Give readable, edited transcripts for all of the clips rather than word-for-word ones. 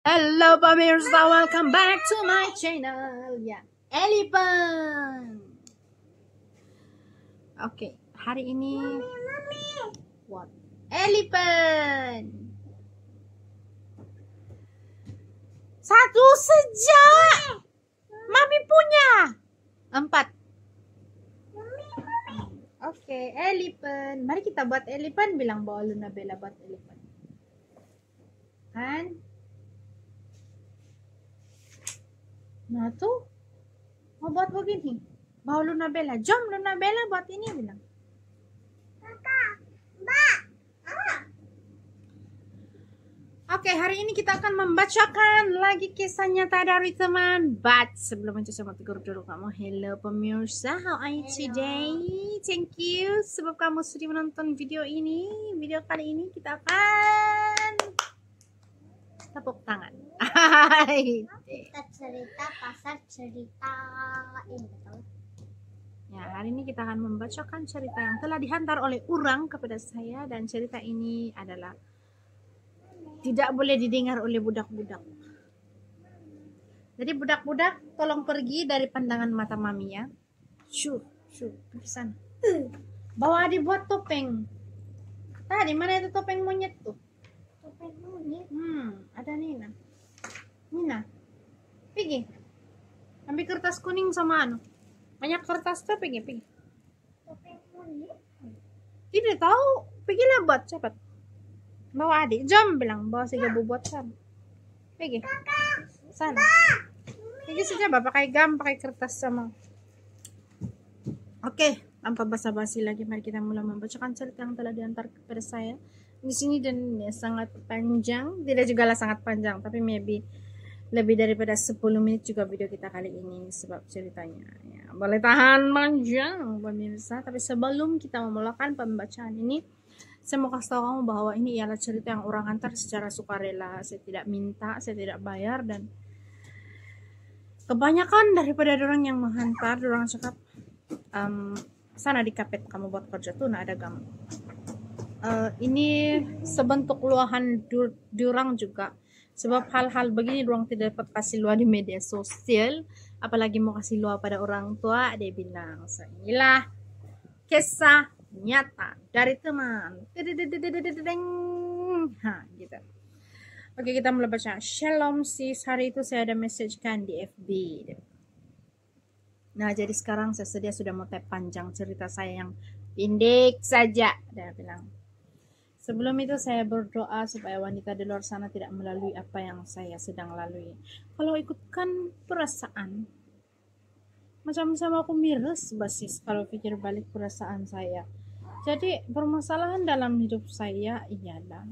Hello pemirsa, welcome back to my channel. Ya, Elephant. Oke, hari ini what? Elephant. Satu saja. Mami punya. 4. Oke, elephant. Mari kita buat elephant. Bilang bawa Luna Bella buat elephant. Kan? Nah tuh mau buat begini. Bawa Luna Bella. Jom Luna Bella buat ini bilang. Kakak, Mbak. Oke, hari ini kita akan membacakan lagi kisah nyata dari teman. But sebelum itu saya mau tegur dulu kamu. Hello pemirsa, how are you today? Thank you sebab kamu sudah menonton video ini. Video kali ini kita akan tepuk tangan. Kita cerita pasal cerita ini. Ya, hari ini kita akan membacakan cerita yang telah dihantar oleh orang kepada saya, dan cerita ini adalah tidak boleh didengar oleh budak-budak. Jadi budak-budak tolong pergi dari pandangan mata mami ya. Shoo, pergi sana. Bawa adik buat topeng. Tadi mana itu topeng monyet tuh? Topeng monyet. Ada Nina. Nina, pergi. Ambil kertas kuning sama anu. Banyak kertas tuh, pergi. Topeng monyet. Tidak tahu, pergilah buat cepat. Bawa adik, jom bilang, bawa si gabu buat sana. Pergi. Sana. Pergi saja, pakai gam, pakai kertas sama. Oke, tanpa basa-basi lagi, mari kita mulai membacakan cerita yang telah diantar kepada saya di sini, dan ya, sangat panjang. Tidak juga lah sangat panjang, tapi maybe lebih daripada 10 menit juga video kita kali ini sebab ceritanya ya, boleh tahan panjang pemirsa. Tapi sebelum kita memulakan pembacaan ini, saya mau kasih tahu kamu bahwa ini ialah cerita yang orang hantar secara sukarela. Saya tidak minta, saya tidak bayar, dan kebanyakan daripada orang yang menghantar, orang cakap sana di kapet kamu buat kerja tuh, nah ada kamu. Ini sebentuk luahan durang juga, sebab hal-hal begini orang tidak dapat kasih luah di media sosial, apalagi mau kasih luah pada orang tua. Dia bilang, so, inilah kisah nyata dari teman. Gitu. Oke, kita mulai baca. Shalom sis, hari itu saya ada message kan di FB. Nah, jadi sekarang saya sedia sudah mau tap panjang cerita saya yang pendek saja. Dia bilang, sebelum itu saya berdoa supaya wanita di luar sana tidak melalui apa yang saya sedang lalui. Kalau ikutkan perasaan, macam sama aku miris basis kalau pikir balik perasaan saya. Jadi permasalahan dalam hidup saya ialah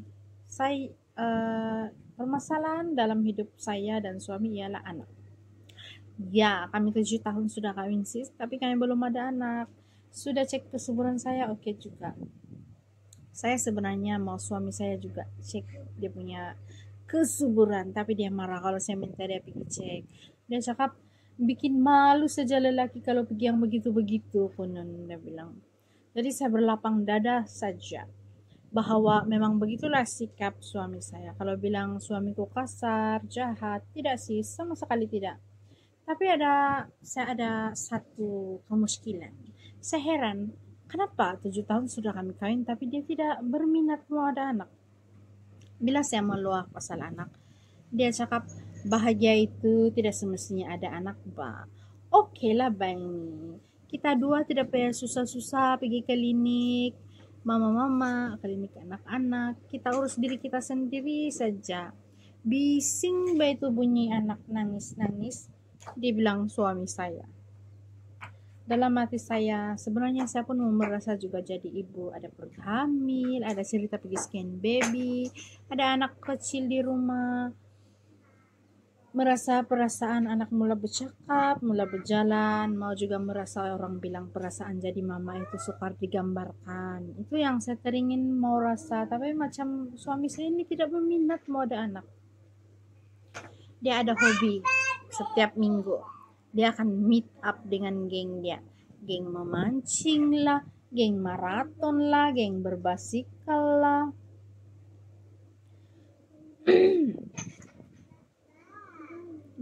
permasalahan dalam hidup saya dan suami ialah anak. Ya, kami 7 tahun sudah kawin sis, tapi kami belum ada anak. Sudah cek kesuburan saya, oke juga. Saya sebenarnya mau suami saya juga cek dia punya kesuburan, tapi dia marah kalau saya minta dia pergi cek. Dia cakap bikin malu saja lelaki kalau pergi yang begitu-begitu, konon dia bilang. Jadi saya berlapang dada saja bahwa memang begitulah sikap suami saya. Kalau bilang suamiku kasar, jahat, tidak sih, sama sekali tidak. Tapi saya ada satu kemuskilan. Saya heran, kenapa 7 tahun sudah kami kawin tapi dia tidak berminat mau ada anak. Bila saya meluah pasal anak, dia cakap bahagia itu tidak semestinya ada anak, Pak. Oke lah bang, kita dua tidak payah susah-susah pergi klinik mama-mama, klinik anak-anak. Kita urus diri kita sendiri saja. Bising ba itu bunyi anak nangis-nangis, dibilang suami saya. Dalam hati saya, sebenarnya saya pun mau merasa juga jadi ibu. Ada perut hamil, ada cerita pergi scan baby, ada anak kecil di rumah. Merasa perasaan anak mula bercakap, mula berjalan, mau juga merasa orang bilang perasaan jadi mama itu sukar digambarkan. Itu yang saya teringin mau rasa, tapi macam suami saya ini tidak berminat mau ada anak. Dia ada hobi setiap minggu. Dia akan meet up dengan geng dia. Geng memancing lah, geng maraton lah, geng berbasikal lah.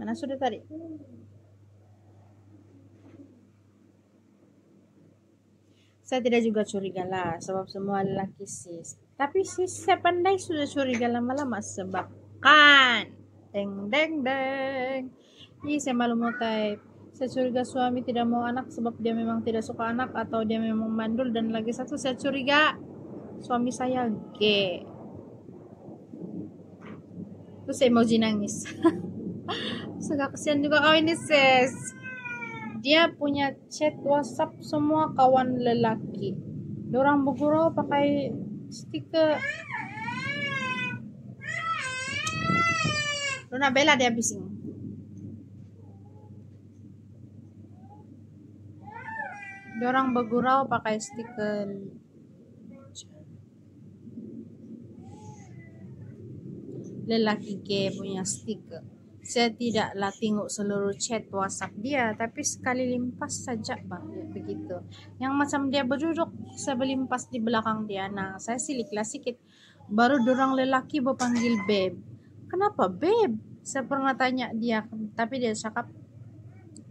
Mana sudah tadi? Saya tidak juga curiga lah, sebab semua lelaki sis. Tapi sis saya pandai sudah curiga lama-lama sebab kan. Deng deng deng. Ih, saya malu mau type. Saya curiga suami tidak mau anak sebab dia memang tidak suka anak atau dia memang mandul, dan lagi satu saya curiga suami saya gay. Terus emoji nangis. Agak kasihan juga kau ini sis. Dia punya chat WhatsApp semua kawan lelaki. Diorang bergurau pakai stiker. Luna Bella dia bising. Diorang bergurau pakai stiker. Lelaki gay punya stiker. Saya tidaklah tengok seluruh chat WhatsApp dia, tapi sekali limpas saja begitu. Yang macam dia berduduk, saya berlimpas di belakang dia. Nah, saya siliklah sikit. Baru dorang lelaki berpanggil babe. Kenapa babe? Saya pernah tanya dia, tapi dia cakap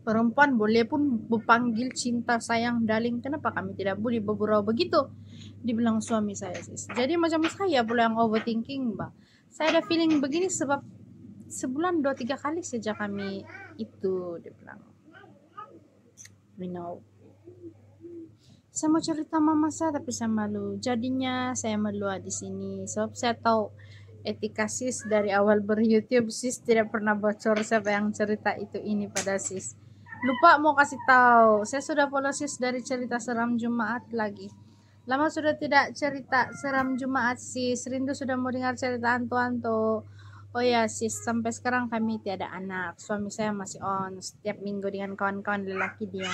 perempuan boleh pun berpanggil cinta, sayang, darling. Kenapa kami tidak boleh bergurau begitu? Dibilang suami saya sis. Jadi macam saya pula yang overthinking, Mbak. Saya ada feeling begini sebab sebulan 2-3 kali saja kami itu, dia bilang. We know. Saya mau cerita mama saya tapi saya malu. Jadinya saya malu di sini. Sebab saya tahu etika sis dari awal ber-YouTube, sis tidak pernah bocor siapa yang cerita itu ini pada sis. Lupa mau kasih tahu. Saya sudah follow sis dari cerita seram Jumat lagi. Lama sudah tidak cerita seram Jumat sis. Rindu sudah mau dengar cerita hantu-hantu. Oh ya sis, sampai sekarang kami tiada anak. Suami saya masih on setiap minggu dengan kawan-kawan lelaki dia.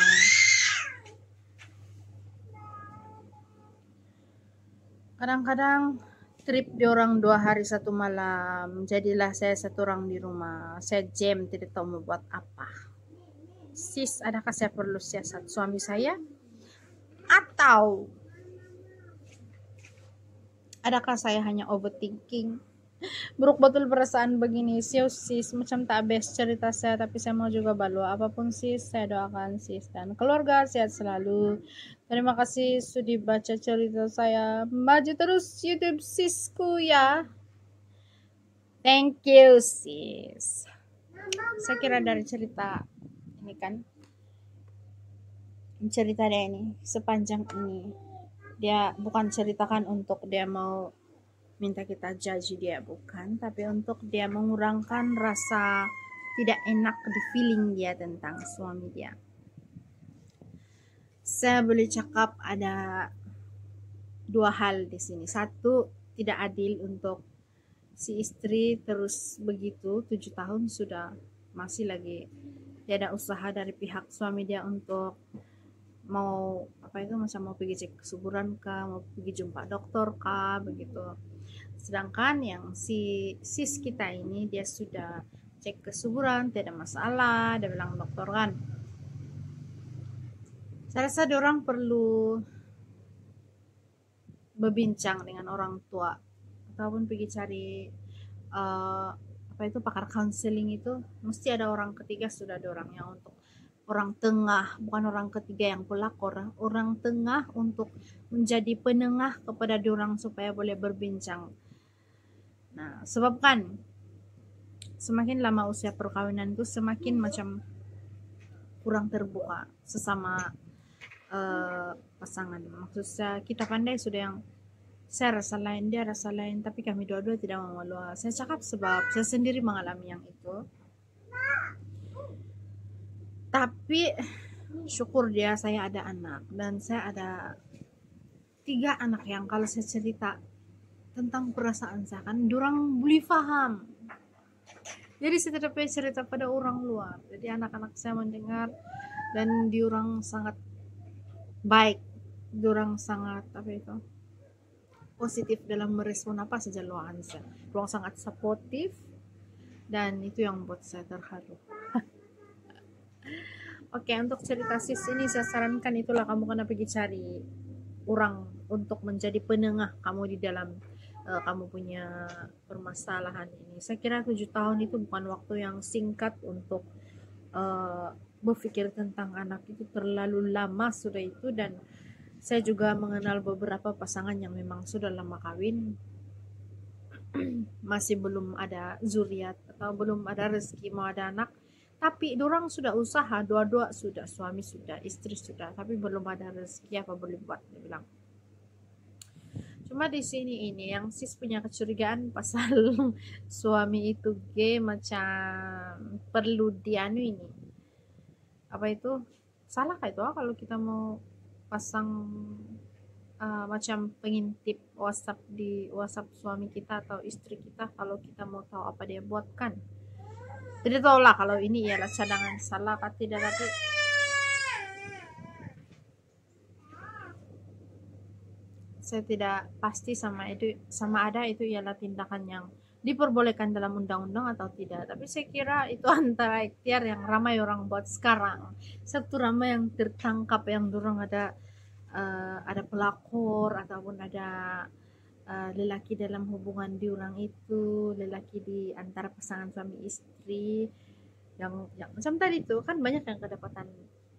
Kadang-kadang trip diorang 2 hari 1 malam. Jadilah saya 1 orang di rumah. Saya jam tidak tahu mau buat apa. Sis, adakah saya perlu siasat suami saya? Atau adakah saya hanya overthinking? Buruk betul perasaan begini sis, macam tak habis cerita saya, tapi saya mau juga balu apapun sis. Saya doakan sis dan keluarga sehat selalu. Terima kasih sudah baca cerita saya. Maju terus YouTube sisku ya. Thank you sis. Saya kira dari cerita ini kan, cerita dia ini sepanjang ini dia bukan ceritakan untuk dia mau minta kita judge dia, bukan, tapi untuk dia mengurangkan rasa tidak enak di feeling dia tentang suami dia. Saya boleh cakap ada 2 hal di sini. 1, tidak adil untuk si istri terus begitu 7 tahun sudah masih lagi dia ada usaha dari pihak suami dia untuk mau apa itu, macam mau pergi cek kesuburan kah, mau pergi jumpa dokter kah begitu. Sedangkan yang si sis kita ini dia sudah cek kesuburan, tidak masalah, dia bilang dokter kan. Saya rasa orang perlu berbincang dengan orang tua ataupun pergi cari apa itu pakar counseling. Itu mesti ada orang ketiga, sudah ada orang yang untuk orang tengah, bukan orang ketiga yang pelakor, orang tengah untuk menjadi penengah kepada diorang supaya boleh berbincang. Nah, sebab kan semakin lama usia perkawinan itu semakin macam kurang terbuka sesama pasangan. Maksud saya kita pandai sudah yang saya rasa lain, dia rasa lain, tapi kami dua-dua tidak mau meluah. Saya cakap sebab saya sendiri mengalami yang itu. Tapi syukur dia saya ada anak, dan saya ada 3 anak yang kalau saya cerita tentang perasaan saya kan diorang boleh faham. Jadi saya tidak perlu cerita pada orang luar. Jadi anak-anak saya mendengar dan diorang sangat baik, diorang sangat apa itu, positif dalam merespon apa saja luahan saya. Diorang sangat supportive dan itu yang buat saya terharu. Oke, untuk cerita sis ini saya sarankan itulah kamu kena pergi cari orang untuk menjadi penengah kamu di dalam kamu punya permasalahan ini. Saya kira 7 tahun itu bukan waktu yang singkat untuk berpikir tentang anak. Itu terlalu lama sudah itu, dan saya juga mengenal beberapa pasangan yang memang sudah lama kawin masih belum ada zuriat atau belum ada rezeki mau ada anak, tapi dorang sudah usaha, dua-dua sudah, suami sudah, istri sudah, tapi belum ada rezeki, apa boleh buat, dia bilang. Cuma di sini ini yang sis punya kecurigaan pasal suami itu gay, macam perlu dianu ini. Apa itu? Salah kayak itu kalau kita mau pasang macam pengintip WhatsApp di WhatsApp suami kita atau istri kita, kalau kita mau tahu apa dia buat kan. Tidak tahu lah kalau ini ialah cadangan, salah atau tidak, tapi saya tidak pasti sama ada itu ialah tindakan yang diperbolehkan dalam undang-undang atau tidak. Tapi saya kira itu antara ikhtiar yang ramai orang buat sekarang. Satu ramai yang tertangkap, yang dorong ada pelakor ataupun ada lelaki dalam hubungan diorang itu, lelaki di antara pasangan suami istri yang macam tadi itu kan banyak yang kedapatan.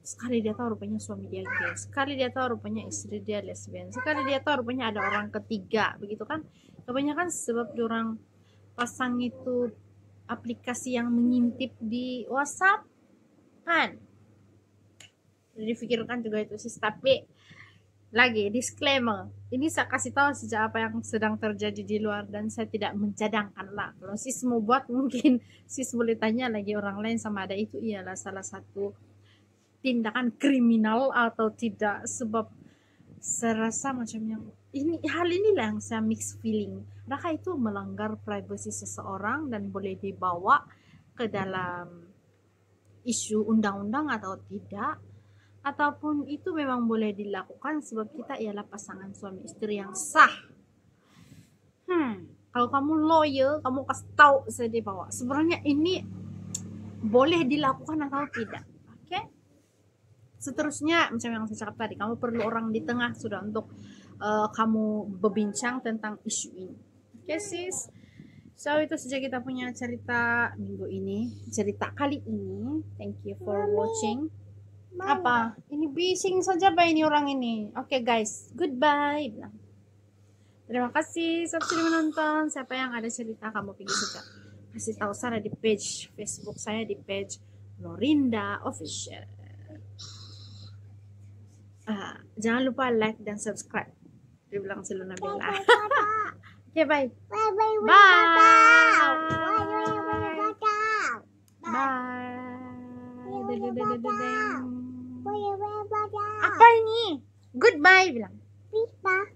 Sekali dia tahu rupanya suami dia gay, sekali dia tahu rupanya istri dia lesbian, sekali dia tahu rupanya ada orang ketiga, begitu kan. Kebanyakan sebab diorang pasang itu aplikasi yang mengintip di WhatsApp kan. Jadi pikirkan juga itu sih. Tapi lagi disclaimer, ini saya kasih tahu sejak apa yang sedang terjadi di luar, dan saya tidak mencadangkan lah. Kalau sis mau buat, mungkin sis boleh tanya lagi orang lain sama ada itu ialah salah satu tindakan kriminal atau tidak. Sebab saya rasa macam yang hal inilah yang saya mix feeling. Adakah itu melanggar privasi seseorang dan boleh dibawa ke dalam isu undang-undang atau tidak, ataupun itu memang boleh dilakukan sebab kita ialah pasangan suami istri yang sah. Kalau kamu lawyer, kamu kasih tahu saya di bawah sebenarnya ini boleh dilakukan atau tidak. Oke? Seterusnya macam yang saya cakap tadi, kamu perlu orang di tengah sudah untuk kamu berbincang tentang isu ini. Oke sis? So itu saja kita punya cerita minggu ini, cerita kali ini. Thank you for watching. Apa? Ini bising saja ba ini orang ini. Oke guys, goodbye. Terima kasih sudah menonton. Siapa yang ada cerita kamu pilih saja, kasih tahu saya di page Facebook saya, di page Norinda Official. Jangan lupa like dan subscribe. Dia bilang Seluna Bella. Oke, bye. Bye bye Bye. Bye. Apa ini? Goodbye bilang. Bye.